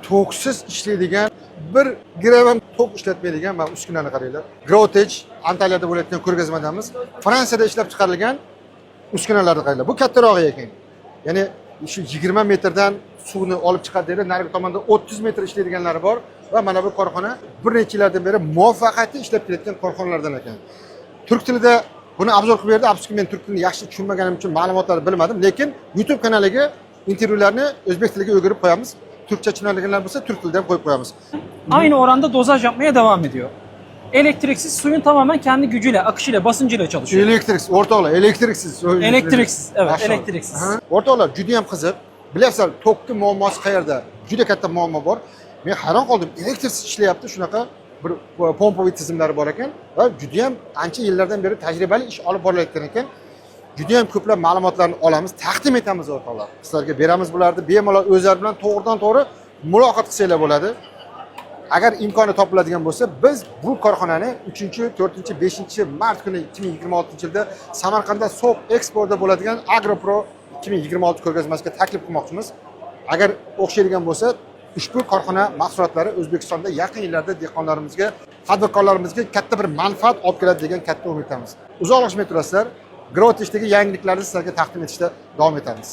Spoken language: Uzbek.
toksiz ishlaydigan, 1 gram ham tok ishlatmaydigan mana uskunani qaranglar. Grotech Antaliyada bo'layotgan ko'rgazmadamiz. Fransiyada ishlab chiqarilgan uskunalarni qaranglar. Bu kattarog'i ekan. Ya'ni shu 20 metrdan suvni olib chiqadilar, narigi tomonda 30 metr ishlaydiganlari bor va mana bu korxona bir necha yillardan beri muvaffaqiyatli ishlab kelayotgan korxonalardan ekan. Turk tilida buni obzor qilib berdi. Afsuski men turk tilini yaxshi tushunmaganim uchun ma'lumotlarni bilmadim, lekin YouTube kanaliga intervyularni o'zbek tiliga o'girib qo'yamiz. Türkçe çınarlıklar bo'lsa Türk tilidan qo'yib qo'yamiz. Aynı oranda dozaj yapmaya devam ediyor. Elektriksiz, suyun tamamen kendi gücüyle, akışıyla, basıncıyla çalışıyor. Elektriksiz, o'rtoqlar, elektriksiz. Elektriksiz, evet, elektriksiz. O'rtoqlar, juda ham qiziq. Bilasizlar, tokki muammosi qayerda? Juda katta muammo bor. Men hayron qoldim. Elektriksiz ishlayapti, shunaqa bir pompaviy tizimlari bor ekan va juda ham ancha yillardan beri tajribali ish olib borilayotgan ekan. Juda ham ko'plab ma'lumotlarni olamiz, taqdim etamiz o'rtoqlar. Sizlarga beramiz bularni, bemalol o'zlari bilan to'g'ridan-to'g'ri muloqot qilsanglar bo'ladi. Agar imkoni topiladigan bo'lsa, biz bu korxonani 3-4-5 mart kuni 2026-yilda Samarqandda Soq Expo'da bo'ladigan Agropro 2026 ko'rgazmasiga taklif qilmoqchimiz. Agar o'xshaydigan bo'lsa, ushbu korxona mahsulotlari O'zbekistonda yaqin yillarda dehqonlarimizga, tadbirkorlarimizga katta bir manfaat olib keladi degan katta umiddamiz. Uzoqlashmay turasizlar. Grotechdagi yangiliklarni sizlarga taqdim etishda davom etamiz.